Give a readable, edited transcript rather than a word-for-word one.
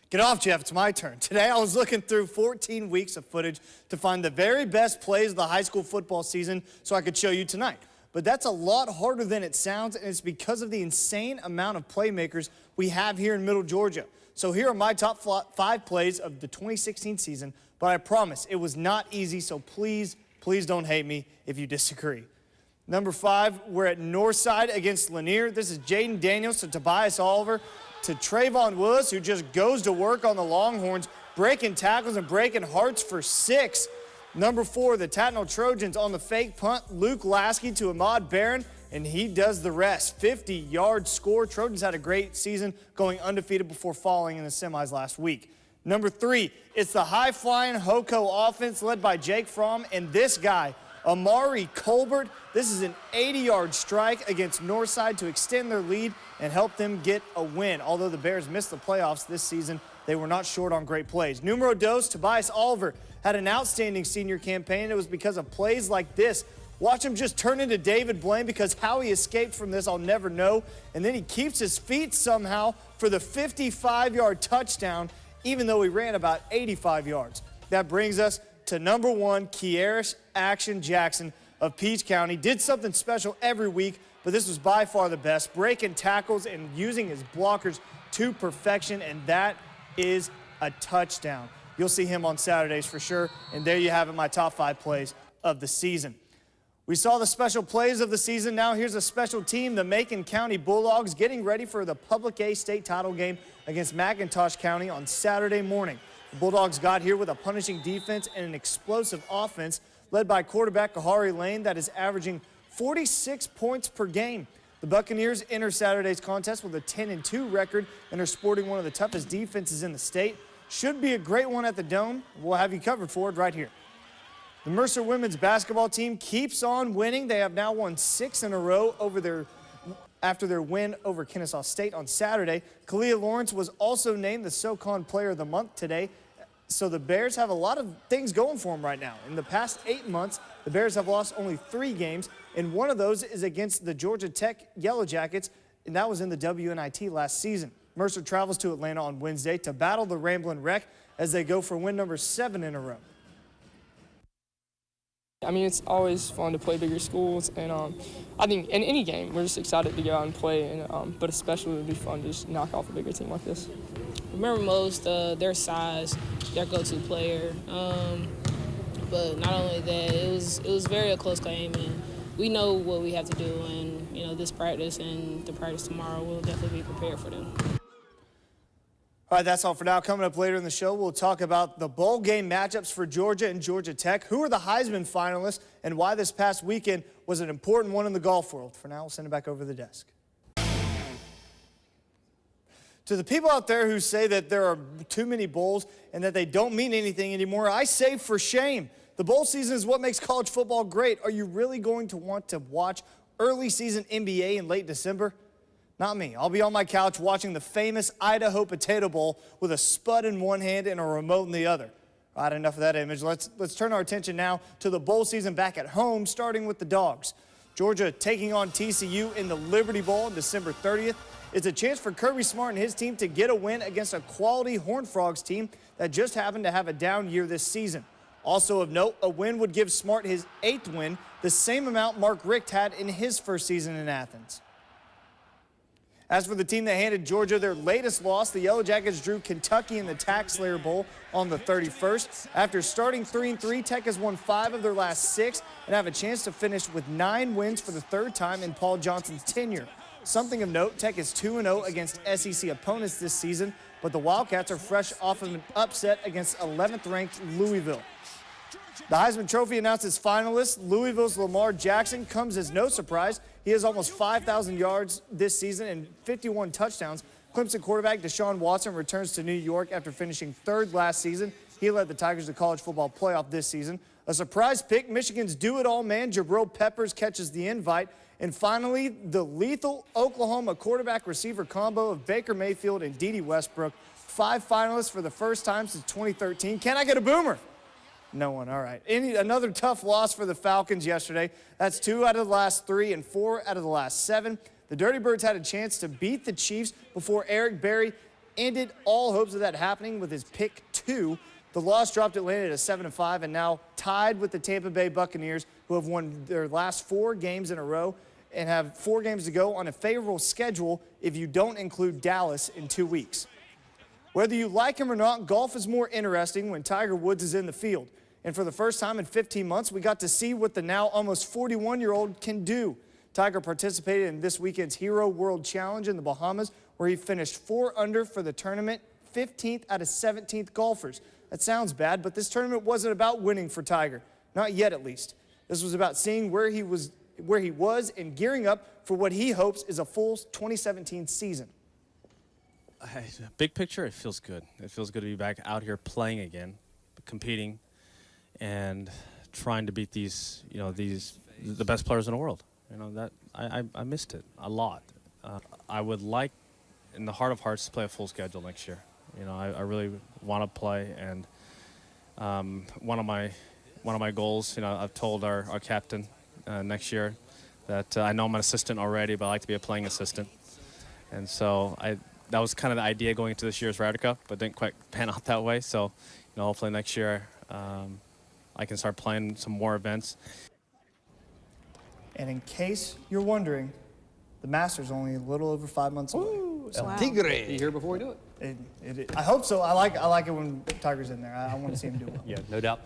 Get off, Jeff. It's my turn. Today, I was looking through 14 weeks of footage to find the very best plays of the high school football season so I could show you tonight. But that's a lot harder than it sounds, and it's because of the insane amount of playmakers we have here in Middle Georgia. So here are my top 5 plays of the 2016 season, but I promise it was not easy, so please don't hate me if you disagree. Number 5, we're at Northside against Lanier. This is Jaden Daniels to Tobias Oliver to Trayvon Willis, who just goes to work on the Longhorns, breaking tackles and breaking hearts for 6. Number 4, the Tatnall Trojans on the fake punt, Luke Lasky to Ahmad Barron, and he does the rest. 50-yard score. Trojans had a great season, going undefeated before falling in the semis last week. Number 3, it's the high-flying Hoco offense led by Jake Fromm and this guy, Amari Colbert. This is an 80-yard strike against Northside to extend their lead and help them get a win. Although the Bears missed the playoffs this season, they were not short on great plays. Numero dos, Tobias Oliver had an outstanding senior campaign, and it was because of plays like this. Watch him just turn into David Blaine, because how he escaped from this, I'll never know. And then he keeps his feet somehow for the 55-yard touchdown, even though he ran about 85 yards. That brings us to number 1, Kieris Action Jackson of Peach County. Did something special every week, but this was by far the best, breaking tackles and using his blockers to perfection, and that is a touchdown. You'll see him on Saturdays for sure, and there you have it, my top 5 plays of the season. We saw the special plays of the season. Now here's a special team, the Macon County Bulldogs, getting ready for the Public A state title game against McIntosh County on Saturday morning. The Bulldogs got here with a punishing defense and an explosive offense led by quarterback Kahari Lane that is averaging 46 points per game. The Buccaneers enter Saturday's contest with a 10-2 record and are sporting one of the toughest defenses in the state. Should be a great one at the Dome. We'll have you covered for it right here. The Mercer women's basketball team keeps on winning. They have now won 6 in a row after their win over Kennesaw State on Saturday. Kalia Lawrence was also named the SoCon Player of the Month today. So the Bears have a lot of things going for them right now. In the past 8 months, the Bears have lost only 3 games, and one of those is against the Georgia Tech Yellow Jackets, and that was in the WNIT last season. Mercer travels to Atlanta on Wednesday to battle the Ramblin' Wreck as they go for win number 7 in a row. I mean, it's always fun to play bigger schools, and I think in any game, we're just excited to go out and play, and, but especially it would be fun to just knock off a bigger team like this. Remember most their size, their go-to player, but not only that, it was very a close game, and we know what we have to do, and this practice and the practice tomorrow, we'll definitely be prepared for them. All right, that's all for now. Coming up later in the show, we'll talk about the bowl game matchups for Georgia and Georgia Tech, who are the Heisman finalists, and why this past weekend was an important one in the golf world. For now, we'll send it back over the desk. To the people out there who say that there are too many bowls and that they don't mean anything anymore, I say for shame. The bowl season is what makes college football great. Are you really going to want to watch early season NBA in late December? Not me. I'll be on my couch watching the famous Idaho Potato Bowl with a spud in one hand and a remote in the other. All right, enough of that image. Let's turn our attention now to the bowl season back at home, starting with the Dogs. Georgia taking on TCU in the Liberty Bowl on December 30th. It's a chance for Kirby Smart and his team to get a win against a quality Horned Frogs team that just happened to have a down year this season. Also of note, a win would give Smart his 8th win, the same amount Mark Richt had in his first season in Athens. As for the team that handed Georgia their latest loss, the Yellow Jackets drew Kentucky in the Tax Slayer Bowl on the 31st. After starting 3-3, Tech has won 5 of their last 6 and have a chance to finish with 9 wins for the 3rd time in Paul Johnson's tenure. Something of note, Tech is 2-0 against SEC opponents this season, but the Wildcats are fresh off of an upset against 11th-ranked Louisville. The Heisman Trophy announced its finalists. Louisville's Lamar Jackson comes as no surprise. He has almost 5,000 yards this season and 51 touchdowns. Clemson quarterback Deshaun Watson returns to New York after finishing 3rd last season. He led the Tigers to college football playoff this season. A surprise pick, Michigan's do-it-all man Jabril Peppers catches the invite. And finally, the lethal Oklahoma quarterback-receiver combo of Baker Mayfield and Dede Westbrook. 5 finalists for the first time since 2013. Can I get a boomer? No one. All right. Another tough loss for the Falcons yesterday. That's 2 out of the last 3 and 4 out of the last 7. The Dirty Birds had a chance to beat the Chiefs before Eric Berry ended all hopes of that happening with his pick 2. The loss dropped Atlanta to 7-5 and now tied with the Tampa Bay Buccaneers, who have won their last 4 games in a row and have 4 games to go on a favorable schedule if you don't include Dallas in 2 weeks. Whether you like him or not, golf is more interesting when Tiger Woods is in the field. And for the first time in 15 months, we got to see what the now almost 41-year-old can do. Tiger participated in this weekend's Hero World Challenge in the Bahamas, where he finished 4 under for the tournament, 15th out of 17th golfers. That sounds bad, but this tournament wasn't about winning for Tiger. Not yet, at least. This was about seeing where he was and gearing up for what he hopes is a full 2017 season. Big picture, it feels good. It feels good to be back out here playing again, competing, and trying to beat the best players in the world. That I missed it a lot. I would like, in the heart of hearts, to play a full schedule next year. I really want to play, and one of my goals, I've told our captain next year that I know I'm an assistant already, but I like to be a playing assistant. And so that was kind of the idea going into this year's Ryder Cup, but didn't quite pan out that way. So, hopefully next year I can start playing some more events. And in case you're wondering, the Masters only a little over 5 months away. Ooh, So El Tigre. You here before we do it? I hope so. I like it when Tiger's in there. I want to see him do well. Yeah, no doubt.